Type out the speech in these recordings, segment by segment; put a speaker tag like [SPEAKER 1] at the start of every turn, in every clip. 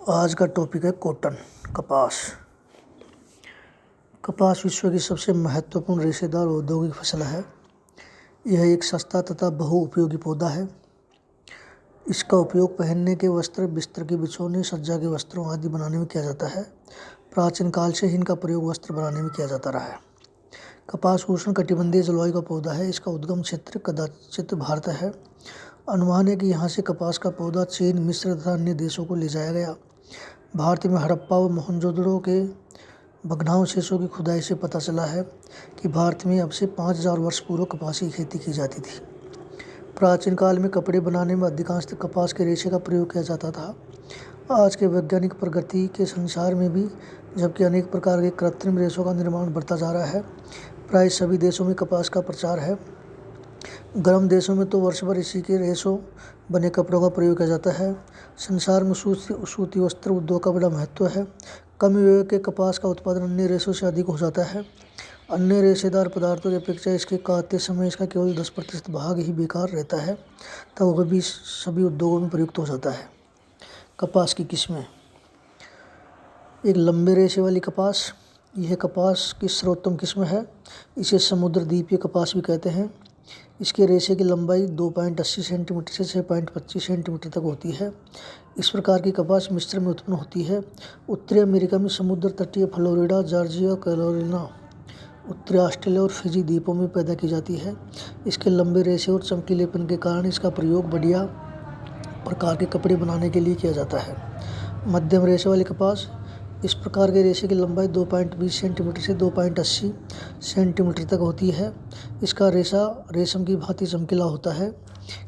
[SPEAKER 1] आज का टॉपिक है कॉटन, कपास। कपास विश्व की सबसे महत्वपूर्ण रेशेदार औद्योगिक फसल है। यह एक सस्ता तथा बहुउपयोगी पौधा है। इसका उपयोग पहनने के वस्त्र, बिस्तर के बिछौने, सज्जा के वस्त्रों आदि बनाने में किया जाता है। प्राचीन काल से ही इनका प्रयोग वस्त्र बनाने में किया जाता रहा है। कपास उष्णकटिबंधीय जलवायु का पौधा है। इसका उद्गम क्षेत्र कदाचित भारत है। अनुमान है कि यहाँ से कपास का पौधा चीन, मिस्र तथा अन्य देशों को ले जाया गया। भारत में हड़प्पा व मोहनजोदड़ो के भग्नावशेषों की खुदाई से पता चला है कि भारत में अब से 5000 वर्ष पूर्व कपास की खेती की जाती थी। प्राचीन काल में कपड़े बनाने में अधिकांशतः कपास के रेशे का प्रयोग किया जाता था। आज के वैज्ञानिक प्रगति के संसार में भी जबकि अनेक प्रकार के कृत्रिम रेशों का निर्माण बढ़ता जा रहा है, प्राय सभी देशों में कपास का प्रचार है। गर्म देशों में तो वर्ष भर इसी के रेशों बने कपड़ों का प्रयोग किया जाता है। संसार में सूती वस्त्र उद्योग का बड़ा महत्व है। कम व्यय के कपास का उत्पादन अन्य रेशों से अधिक हो जाता है। अन्य रेशेदार पदार्थों की अपेक्षा इसके काटते समय इसका केवल 10% भाग ही बेकार रहता है, तब वह भी सभी उद्योगों में प्रयुक्त हो जाता है। कपास की किस्में। एक लंबे रेशे वाली कपास, यह कपास की सर्वोत्तम किस्म है। इसे समुद्रद्वीपीय कपास भी कहते हैं। इसके रेशे की लंबाई 2.80 सेंटीमीटर से 6.25 सेंटीमीटर तक होती है। इस प्रकार की कपास मिस्र में उत्पन्न होती है। उत्तरी अमेरिका में समुद्र तटीय फ्लोरिडा, जॉर्जिया, कैरोलिना, उत्तरी ऑस्ट्रेलिया और फिजी द्वीपों में पैदा की जाती है। इसके लंबे रेशे और चमकीलेपन के कारण इसका प्रयोग बढ़िया प्रकार के कपड़े बनाने के लिए किया जाता है। मध्यम रेशे वाली कपास, इस प्रकार के रेशे की लंबाई 2.20 सेंटीमीटर से 2.80 सेंटीमीटर तक होती है। इसका रेशा रेशम की भांति चमकीला होता है।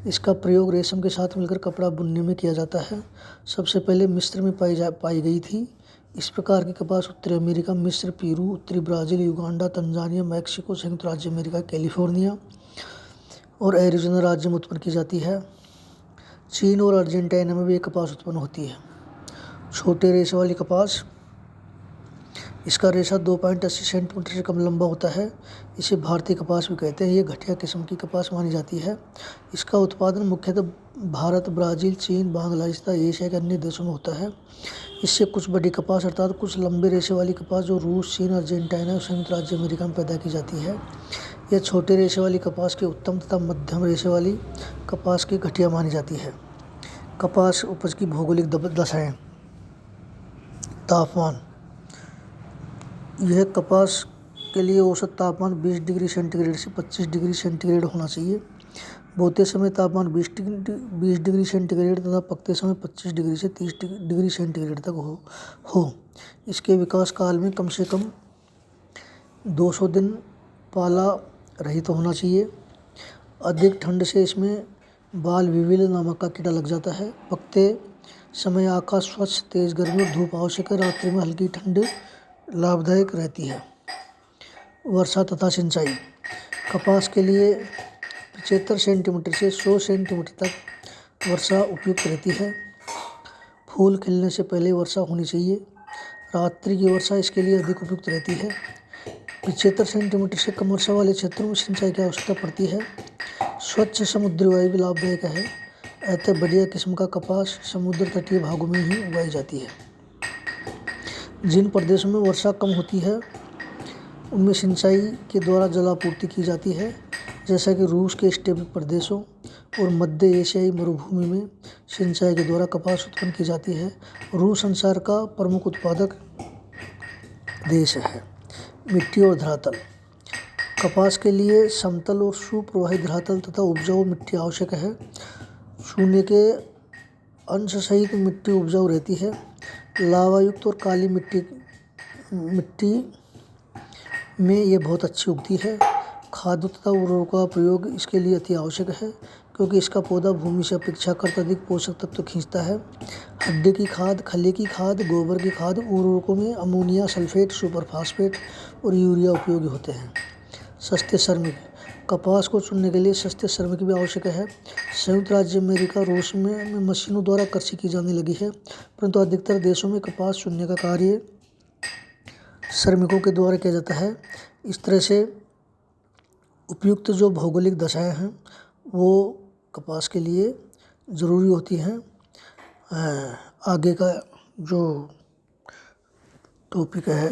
[SPEAKER 1] इसका प्रयोग रेशम के साथ मिलकर कपड़ा बुनने में किया जाता है। सबसे पहले मिस्र में पाई गई थी। इस प्रकार की कपास उत्तरी अमेरिका, मिस्र, पेरू, उत्तरी ब्राज़ील, युगांडा, तंजानिया, मैक्सिको, संयुक्त राज्य अमेरिका, कैलिफोर्निया और एरिज़ोना राज्य में उत्पन्न की जाती है। चीन और अर्जेंटीना में भी ये कपास उत्पन्न होती है। छोटे रेशे वाली कपास, इसका रेशा 2.80 सेंटीमीटर से कम लंबा होता है। इसे भारतीय कपास भी कहते हैं। ये घटिया किस्म की कपास मानी जाती है। इसका उत्पादन मुख्यतः भारत, ब्राज़ील, चीन, बांग्लादेश तथा एशिया के अन्य देशों में होता है। इससे कुछ बड़ी कपास अर्थात कुछ लंबे रेशे वाली कपास जो रूस, चीन, अर्जेंटीना और संयुक्त राज्य अमेरिका में पैदा की जाती है, यह छोटे रेशे वाली कपास के उत्तम तथा मध्यम रेशे वाली कपास की घटिया मानी जाती है। कपास उपज की भौगोलिक दशाएँ। तापमान, यह कपास के लिए औसत तापमान 20 डिग्री सेंटीग्रेड से 25 डिग्री सेंटीग्रेड होना चाहिए। बोते समय तापमान 20 डिग्री सेंटीग्रेड तथा पकते समय 25 डिग्री से 30 डिग्री सेंटीग्रेड तक हो। इसके विकास काल में कम से कम 200 दिन पाला रहित होना चाहिए। अधिक ठंड से इसमें बाल विविल नामक का कीड़ा लग जाता है। पकते समय आकाश स्वच्छ, तेज गर्मी और धूप आवश्यक है। रात्रि में हल्की ठंड लाभदायक रहती है। वर्षा तथा सिंचाई, कपास के लिए 75 सेंटीमीटर से 100 सेंटीमीटर तक वर्षा उपयुक्त रहती है। फूल खिलने से पहले वर्षा होनी चाहिए। रात्रि की वर्षा इसके लिए अधिक उपयुक्त रहती है। 75 सेंटीमीटर से कम वर्षा वाले क्षेत्रों में सिंचाई की आवश्यकता पड़ती है। स्वच्छ समुद्री वायु भी लाभदायक है। अतः बढ़िया किस्म का कपास समुद्र तटीय भागों में ही उगाई जाती है। जिन प्रदेशों में वर्षा कम होती है उनमें सिंचाई के द्वारा जलापूर्ति की जाती है, जैसा कि रूस के स्टेप प्रदेशों और मध्य एशियाई मरुभूमि में सिंचाई के द्वारा कपास उत्पन्न की जाती है। रूस संसार का प्रमुख उत्पादक देश है। मिट्टी और धरातल, कपास के लिए समतल और सुप्रवाही धरातल तथा उपजाऊ मिट्टी आवश्यक है। चूने के अंश सहित मिट्टी उपजाऊ रहती है। लावायुक्त और काली मिट्टी में यह बहुत अच्छी उगती है। खाद तथा उर्वरकों का प्रयोग इसके लिए अति आवश्यक है, क्योंकि इसका पौधा भूमि से अपेक्षाकृत अधिक पोषक तत्व खींचता है। हड्डी की खाद, खली की खाद, गोबर की खाद, उर्वरकों में अमोनिया सल्फेट, सुपर फास्फेट और यूरिया उपयोगी होते हैं। सस्ते श्रमिक, कपास को चुनने के लिए सस्ते श्रमिक भी आवश्यक है। संयुक्त राज्य अमेरिका, रूस में मशीनों द्वारा कृषि की जाने लगी है, परंतु अधिकतर देशों में कपास चुनने का कार्य श्रमिकों के द्वारा किया जाता है। इस तरह से उपयुक्त जो भौगोलिक दशाएं हैं वो कपास के लिए ज़रूरी होती हैं। आगे का जो टॉपिक है